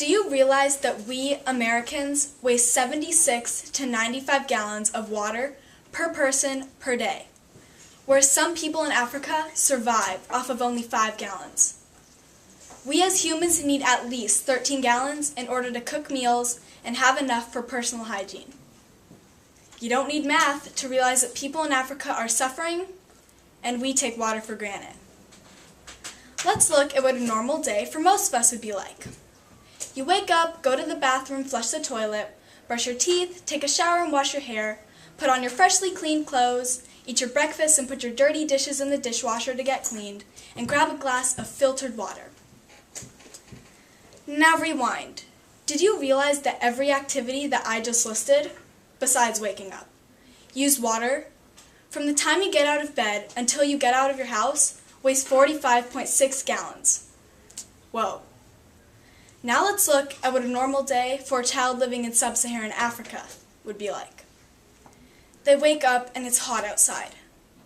Do you realize that we Americans waste 76 to 95 gallons of water per person per day, whereas some people in Africa survive off of only 5 gallons? We as humans need at least 13 gallons in order to cook meals and have enough for personal hygiene. You don't need math to realize that people in Africa are suffering, and we take water for granted. Let's look at what a normal day for most of us would be like. You wake up, go to the bathroom, flush the toilet, brush your teeth, take a shower and wash your hair, put on your freshly cleaned clothes, eat your breakfast and put your dirty dishes in the dishwasher to get cleaned, and grab a glass of filtered water. Now rewind. Did you realize that every activity that I just listed, besides waking up, use water? From the time you get out of bed until you get out of your house, wastes 45.6 gallons. Whoa. Now let's look at what a normal day for a child living in sub-Saharan Africa would be like. They wake up and it's hot outside.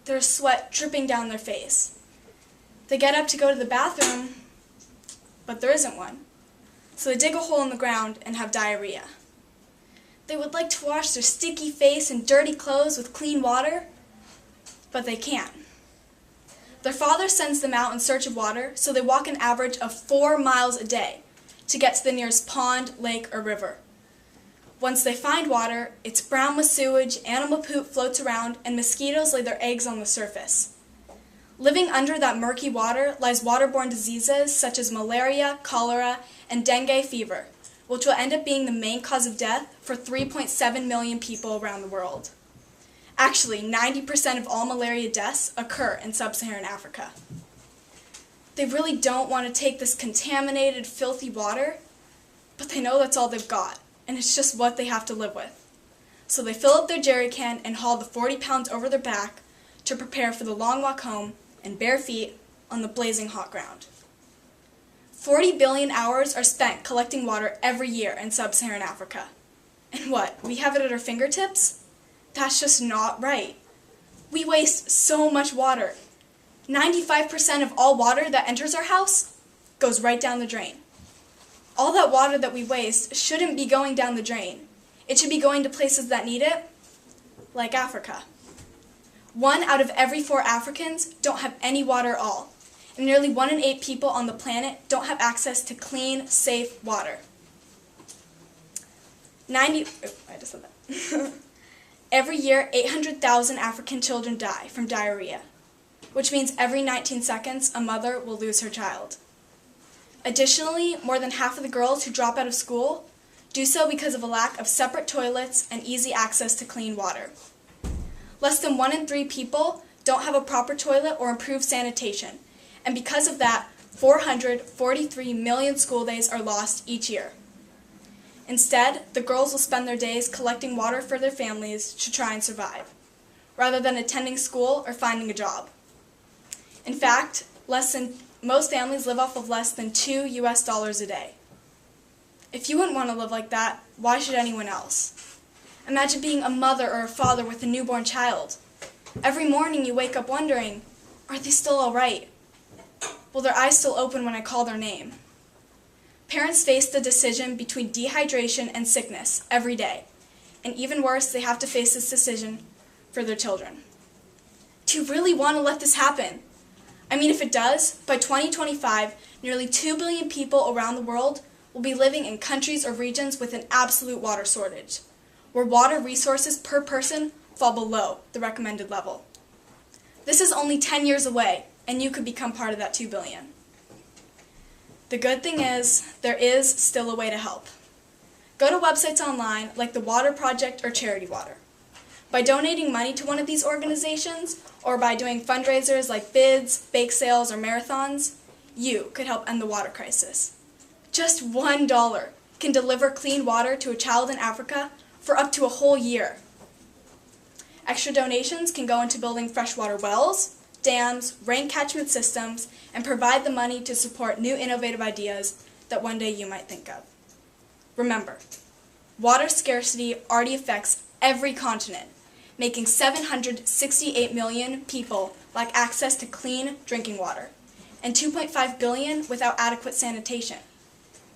There's sweat dripping down their face. They get up to go to the bathroom, but there isn't one. So they dig a hole in the ground and have diarrhea. They would like to wash their sticky face and dirty clothes with clean water, but they can't. Their father sends them out in search of water, so they walk an average of 4 miles a day to get to the nearest pond, lake, or river. Once they find water, it's brown with sewage, animal poop floats around, and mosquitoes lay their eggs on the surface. Living under that murky water lies waterborne diseases such as malaria, cholera, and dengue fever, which will end up being the main cause of death for 3.7 million people around the world. Actually, 90% of all malaria deaths occur in sub-Saharan Africa. They really don't want to take this contaminated, filthy water, but they know that's all they've got, and it's just what they have to live with. So they fill up their jerry can and haul the 40 pounds over their back to prepare for the long walk home in bare feet on the blazing hot ground. 40 billion hours are spent collecting water every year in sub-Saharan Africa. And what, we have it at our fingertips? That's just not right. We waste so much water. 95% of all water that enters our house goes right down the drain. All that water that we waste shouldn't be going down the drain. It should be going to places that need it, like Africa. 1 out of every 4 Africans don't have any water at all, and nearly 1 in 8 people on the planet don't have access to clean, safe water. Every year, 800,000 African children die from diarrhea, which means every 19 seconds a mother will lose her child. Additionally, more than half of the girls who drop out of school do so because of a lack of separate toilets and easy access to clean water. Less than 1 in 3 people don't have a proper toilet or improved sanitation, and because of that, 443 million school days are lost each year. Instead, the girls will spend their days collecting water for their families to try and survive, rather than attending school or finding a job. In fact, most families live off of less than $2 US a day. If you wouldn't want to live like that, why should anyone else? Imagine being a mother or a father with a newborn child. Every morning you wake up wondering, are they still all right? Will their eyes still open when I call their name? Parents face the decision between dehydration and sickness every day, and even worse, they have to face this decision for their children. Do you really want to let this happen? I mean, if it does, by 2025, nearly 2 billion people around the world will be living in countries or regions with an absolute water shortage, where water resources per person fall below the recommended level. This is only 10 years away, and you could become part of that 2 billion. The good thing is, there is still a way to help. Go to websites online like the Water Project or Charity Water. By donating money to one of these organizations, or by doing fundraisers like bids, bake sales, or marathons, you could help end the water crisis. Just $1 can deliver clean water to a child in Africa for up to a whole year. Extra donations can go into building freshwater wells, dams, rain catchment systems, and provide the money to support new innovative ideas that one day you might think of. Remember, water scarcity already affects every continent, making 768 million people lack access to clean drinking water, and 2.5 billion without adequate sanitation.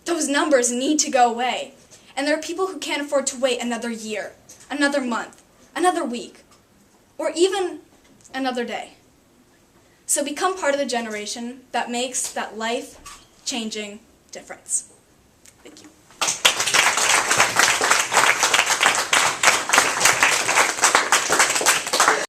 Those numbers need to go away. And there are people who can't afford to wait another year, another month, another week, or even another day. So become part of the generation that makes that life-changing difference. Thank you.